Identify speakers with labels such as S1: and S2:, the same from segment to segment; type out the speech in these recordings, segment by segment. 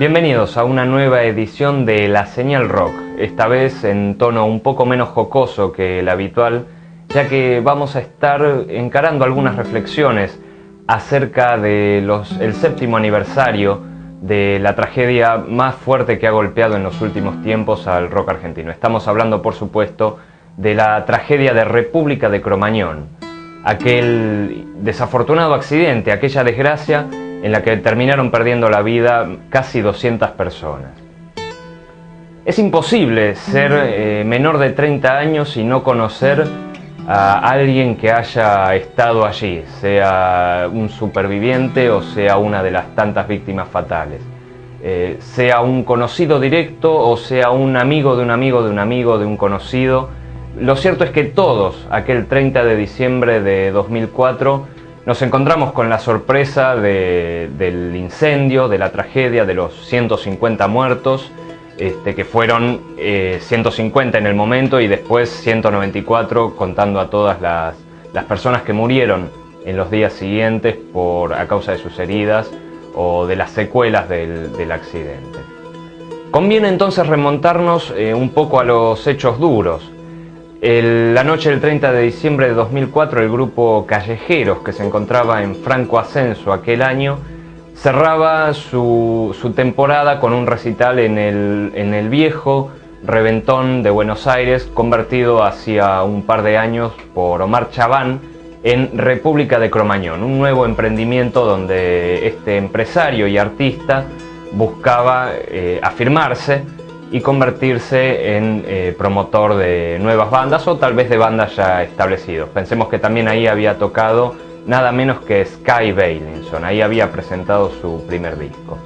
S1: Bienvenidos a una nueva edición de La Señal Rock, esta vez en tono un poco menos jocoso que el habitual, ya que vamos a estar encarando algunas reflexiones acerca de el 7º aniversario de la tragedia más fuerte que ha golpeado en los últimos tiempos al rock argentino. Estamos hablando, por supuesto, de la tragedia de República de Cromañón, aquel desafortunado accidente, aquella desgracia en la que terminaron perdiendo la vida casi 200 personas. Es imposible ser menor de 30 años y no conocer a alguien que haya estado allí, sea un superviviente o sea una de las tantas víctimas fatales. Sea un conocido directo o sea un amigo de un amigo de un amigo de un conocido. Lo cierto es que todos, aquel 30 de diciembre de 2004, nos encontramos con la sorpresa del incendio, de la tragedia, de los 150 muertos, que fueron 150 en el momento y después 194 contando a todas las personas que murieron en los días siguientes a causa de sus heridas o de las secuelas del accidente. Conviene entonces remontarnos un poco a los hechos duros. La noche del 30 de diciembre de 2004, el grupo Callejeros, que se encontraba en franco ascenso aquel año, cerraba su temporada con un recital en el viejo Reventón de Buenos Aires, convertido hacía un par de años por Omar Chabán en República de Cromañón, un nuevo emprendimiento donde este empresario y artista buscaba afirmarse y convertirse en promotor de nuevas bandas o tal vez de bandas ya establecidos. Pensemos que también ahí había tocado nada menos que Sky Bailinson, ahí había presentado su primer disco.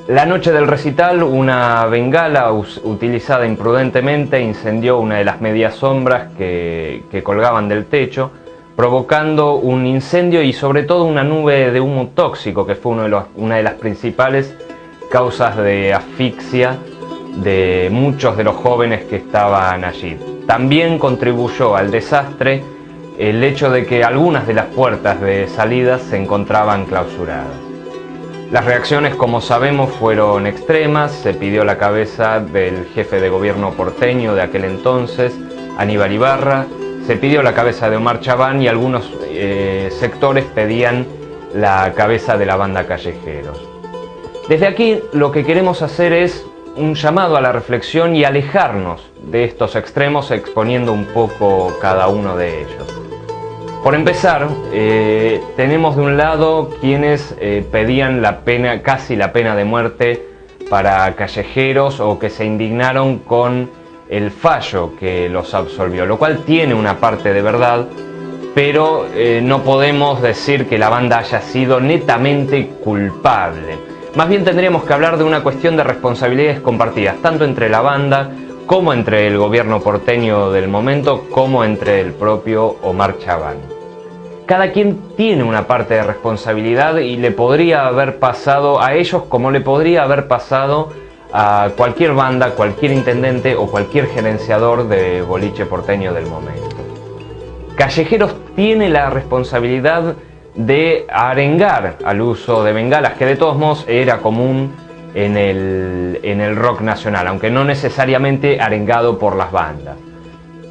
S1: La noche del recital, una bengala utilizada imprudentemente incendió una de las medias sombras que colgaban del techo, provocando un incendio y sobre todo una nube de humo tóxico, que fue una de las principales causas de asfixia de muchos de los jóvenes que estaban allí. También contribuyó al desastre el hecho de que algunas de las puertas de salida se encontraban clausuradas. Las reacciones, como sabemos, fueron extremas. Se pidió la cabeza del jefe de gobierno porteño de aquel entonces, Aníbal Ibarra, se pidió la cabeza de Omar Chabán y algunos sectores pedían la cabeza de la banda Callejeros. Desde aquí lo que queremos hacer es un llamado a la reflexión y alejarnos de estos extremos exponiendo un poco cada uno de ellos. Por empezar, tenemos de un lado quienes pedían casi la pena de muerte para Callejeros o que se indignaron con el fallo que los absolvió, lo cual tiene una parte de verdad, pero no podemos decir que la banda haya sido netamente culpable. Más bien tendríamos que hablar de una cuestión de responsabilidades compartidas, tanto entre la banda como entre el gobierno porteño del momento, como entre el propio Omar Chabán. Cada quien tiene una parte de responsabilidad y le podría haber pasado a ellos como le podría haber pasado a cualquier banda, cualquier intendente o cualquier gerenciador de boliche porteño del momento. Callejeros tiene la responsabilidad de arengar al uso de bengalas, que de todos modos era común en el rock nacional, aunque no necesariamente arengado por las bandas.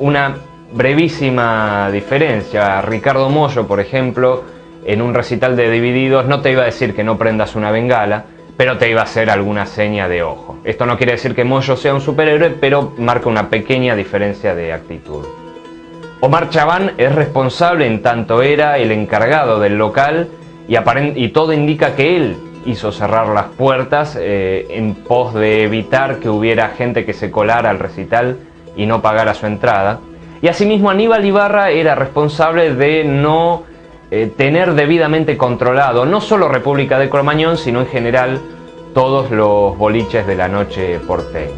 S1: Una brevísima diferencia: Ricardo Mollo, por ejemplo, en un recital de Divididos no te iba a decir que no prendas una bengala, pero te iba a hacer alguna seña de ojo. Esto no quiere decir que Mollo sea un superhéroe, pero marca una pequeña diferencia de actitud. Omar Chabán es responsable en tanto era el encargado del local y todo indica que él hizo cerrar las puertas en pos de evitar que hubiera gente que se colara al recital y no pagara su entrada. Y asimismo Aníbal Ibarra era responsable de no tener debidamente controlado no solo República de Cromañón, sino en general todos los boliches de la noche porteña.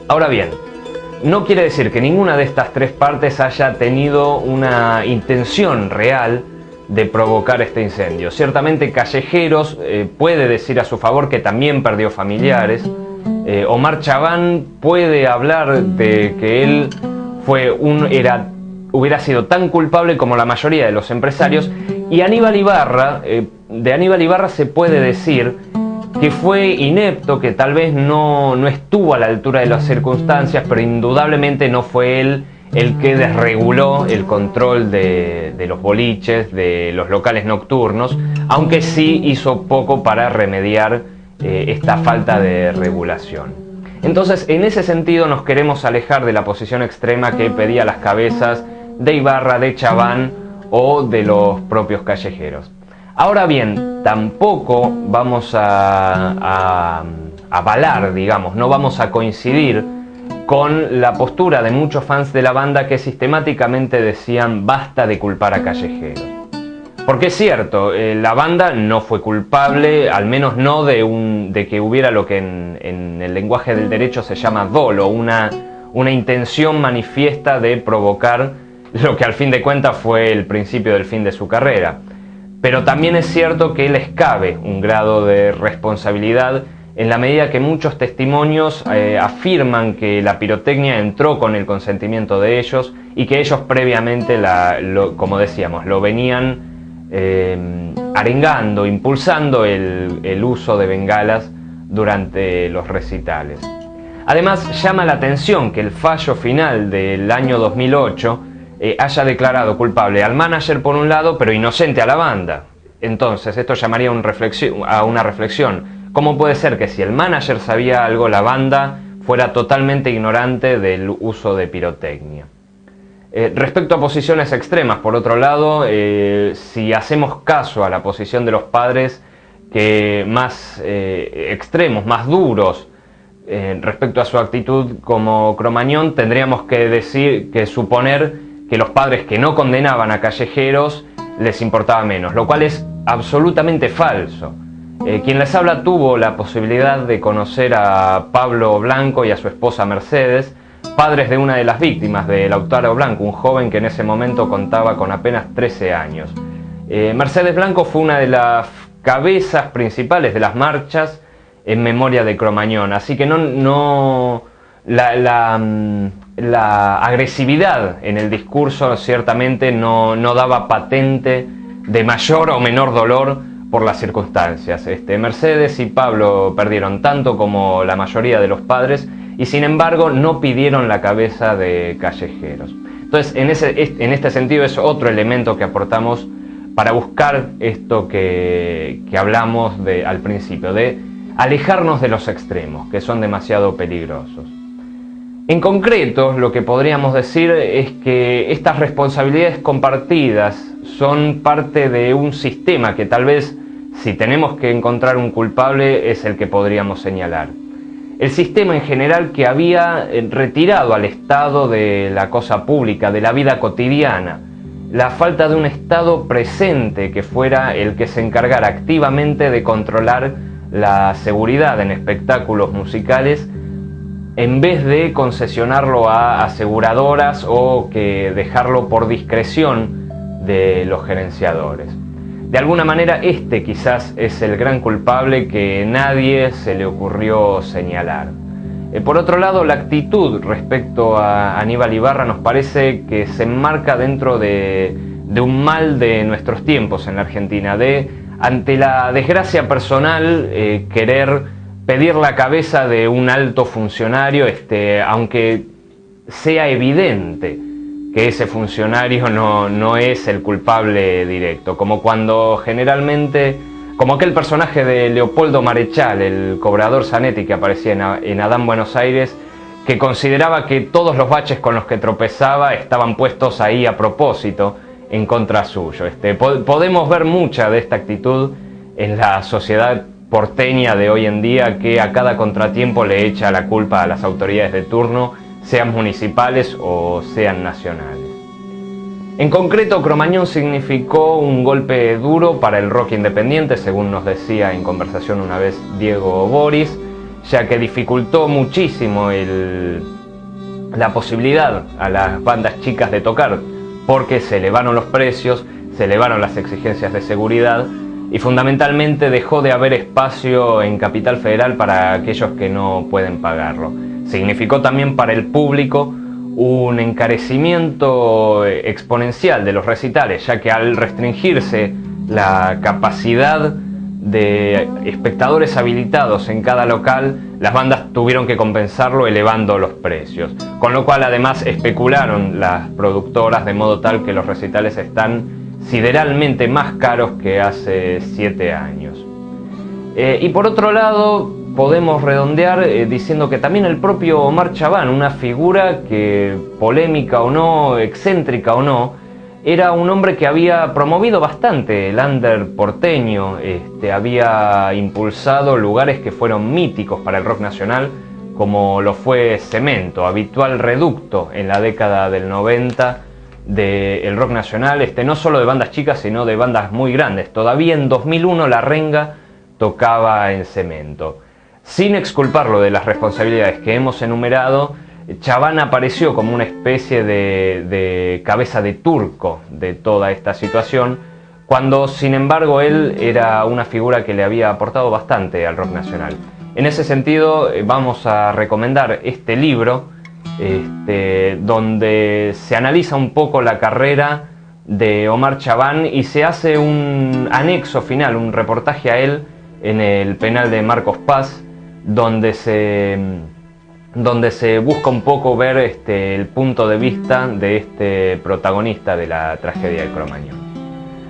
S1: Ahora bien, no quiere decir que ninguna de estas tres partes haya tenido una intención real de provocar este incendio. Ciertamente Callejeros puede decir a su favor que también perdió familiares. Omar Chabán puede hablar de que él hubiera sido tan culpable como la mayoría de los empresarios. Y de Aníbal Ibarra se puede decir que fue inepto, que tal vez no estuvo a la altura de las circunstancias, pero indudablemente no fue él el que desreguló el control de los boliches, de los locales nocturnos, aunque sí hizo poco para remediar esta falta de regulación. Entonces, en ese sentido nos queremos alejar de la posición extrema que pedía las cabezas de Ibarra, de Chaván o de los propios callejeros. Ahora bien, tampoco vamos a avalar, digamos, no vamos a coincidir con la postura de muchos fans de la banda que sistemáticamente decían basta de culpar a callejeros. Porque es cierto, la banda no fue culpable, al menos no de que hubiera lo que en el lenguaje del derecho se llama dolo, una intención manifiesta de provocar lo que al fin de cuentas fue el principio del fin de su carrera. Pero también es cierto que les cabe un grado de responsabilidad en la medida que muchos testimonios afirman que la pirotecnia entró con el consentimiento de ellos y que ellos previamente, como decíamos, lo venían arengando, impulsando el uso de bengalas durante los recitales. Además, llama la atención que el fallo final del año 2008 haya declarado culpable al manager por un lado, pero inocente a la banda. Entonces, esto llamaría a una reflexión. ¿Cómo puede ser que si el manager sabía algo, la banda fuera totalmente ignorante del uso de pirotecnia? Respecto a posiciones extremas, por otro lado, si hacemos caso a la posición de los padres que más extremos, más duros, respecto a su actitud como Cromañón, tendríamos que suponer que los padres que no condenaban a callejeros les importaba menos, lo cual es absolutamente falso. Quien les habla tuvo la posibilidad de conocer a Pablo Blanco y a su esposa Mercedes, padres de una de las víctimas, de Lautaro Blanco, un joven que en ese momento contaba con apenas 13 años. Mercedes Blanco fue una de las cabezas principales de las marchas en memoria de Cromañón, así que la agresividad en el discurso ciertamente no daba patente de mayor o menor dolor por las circunstancias. Mercedes y Pablo perdieron tanto como la mayoría de los padres y sin embargo no pidieron la cabeza de callejeros. Entonces, en este sentido es otro elemento que aportamos para buscar esto que hablamos al principio, de alejarnos de los extremos, que son demasiado peligrosos. En concreto, lo que podríamos decir es que estas responsabilidades compartidas son parte de un sistema que tal vez, si tenemos que encontrar un culpable, es el que podríamos señalar. El sistema en general que había retirado al Estado de la cosa pública, de la vida cotidiana, la falta de un Estado presente que fuera el que se encargara activamente de controlar la seguridad en espectáculos musicales, en vez de concesionarlo a aseguradoras o que dejarlo por discreción de los gerenciadores. De alguna manera quizás es el gran culpable que nadie se le ocurrió señalar. Por otro lado, la actitud respecto a Aníbal Ibarra nos parece que se enmarca dentro de un mal de nuestros tiempos en la Argentina, ante la desgracia personal, querer pedir la cabeza de un alto funcionario, aunque sea evidente que ese funcionario no es el culpable directo, como cuando generalmente, como aquel personaje de Leopoldo Marechal, el cobrador Zanetti que aparecía en Adán Buenos Aires, que consideraba que todos los baches con los que tropezaba estaban puestos ahí a propósito en contra suyo. Podemos ver mucha de esta actitud en la sociedad porteña de hoy en día, que a cada contratiempo le echa la culpa a las autoridades de turno, sean municipales o sean nacionales. En concreto, Cromañón significó un golpe duro para el rock independiente, según nos decía en conversación una vez Diego Boris, ya que dificultó muchísimo la posibilidad a las bandas chicas de tocar, porque se elevaron los precios, se elevaron las exigencias de seguridad y fundamentalmente dejó de haber espacio en Capital Federal para aquellos que no pueden pagarlo. Significó también para el público un encarecimiento exponencial de los recitales, ya que al restringirse la capacidad de espectadores habilitados en cada local, las bandas tuvieron que compensarlo elevando los precios, con lo cual además especularon las productoras de modo tal que los recitales están sideralmente más caros que hace 7 años. Y por otro lado, podemos redondear diciendo que también el propio Omar Chaván, una figura que, polémica o no, excéntrica o no, era un hombre que había promovido bastante el under porteño, había impulsado lugares que fueron míticos para el rock nacional, como lo fue Cemento, habitual reducto en la década del 90 del rock nacional, no solo de bandas chicas, sino de bandas muy grandes. Todavía en 2001 La Renga tocaba en Cemento. Sin exculparlo de las responsabilidades que hemos enumerado, Chaván apareció como una especie de cabeza de turco de toda esta situación, cuando sin embargo él era una figura que le había aportado bastante al rock nacional. En ese sentido vamos a recomendar este libro, donde se analiza un poco la carrera de Omar Chaván y se hace un anexo final, un reportaje a él en el penal de Marcos Paz, donde se busca un poco ver el punto de vista de este protagonista de la tragedia de Cromañón.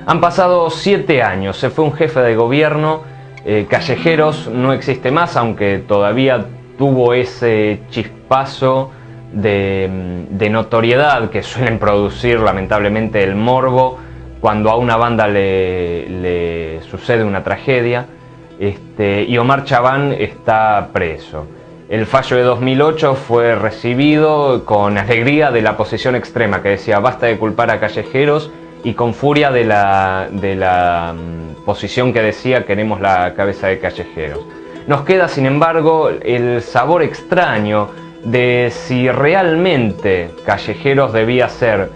S1: Han pasado 7 años, se fue un jefe de gobierno, Callejeros no existe más, aunque todavía tuvo ese chispazo de notoriedad que suelen producir lamentablemente el morbo cuando a una banda le sucede una tragedia, y Omar Chaván está preso. El fallo de 2008 fue recibido con alegría de la posición extrema, que decía basta de culpar a Callejeros, y con furia de la posición que decía queremos la cabeza de Callejeros. Nos queda sin embargo el sabor extraño de si realmente Callejeros debía ser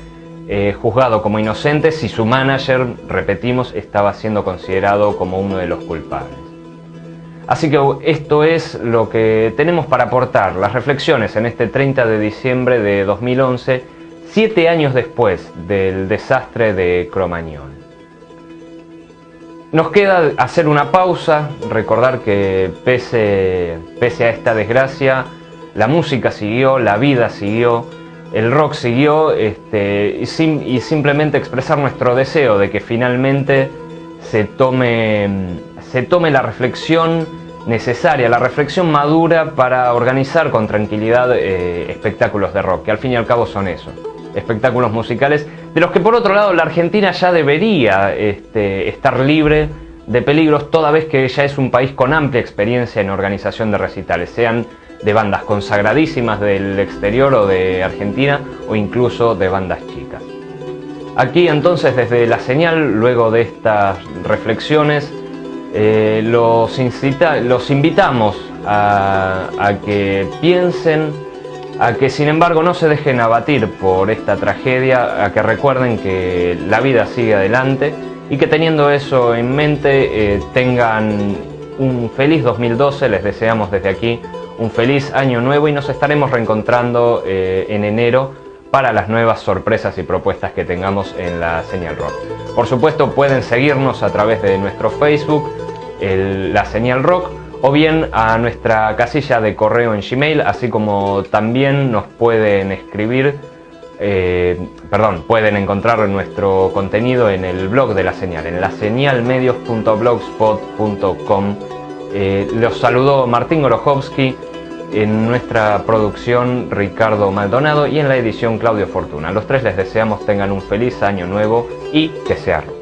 S1: juzgado como inocente, si su manager, repetimos, estaba siendo considerado como uno de los culpables. Así que esto es lo que tenemos para aportar, las reflexiones en este 30 de diciembre de 2011, 7 años después del desastre de Cromañón. Nos queda hacer una pausa, recordar que pese a esta desgracia, la música siguió, la vida siguió, el rock siguió, y simplemente expresar nuestro deseo de que finalmente se tome la reflexión necesaria, la reflexión madura para organizar con tranquilidad espectáculos de rock, que al fin y al cabo son eso, espectáculos musicales, de los que por otro lado la Argentina ya debería estar libre de peligros, toda vez que ya es un país con amplia experiencia en organización de recitales, sean de bandas consagradísimas del exterior o de Argentina, o incluso de bandas chicas. Aquí entonces desde La Señal, luego de estas reflexiones, los invitamos a que piensen, a que sin embargo no se dejen abatir por esta tragedia, a que recuerden que la vida sigue adelante y que teniendo eso en mente tengan un feliz 2012, les deseamos desde aquí un feliz año nuevo y nos estaremos reencontrando en enero para las nuevas sorpresas y propuestas que tengamos en La Señal Rock. Por supuesto pueden seguirnos a través de nuestro Facebook, La Señal Rock, o bien a nuestra casilla de correo en Gmail, así como también nos pueden escribir, pueden encontrar nuestro contenido en el blog de La Señal, en laseñalmedios.blogspot.com. Los saludó Martín Gorojovsky, en nuestra producción Ricardo Maldonado y en la edición Claudio Fortuna. Los tres les deseamos tengan un feliz año nuevo y que sea rock.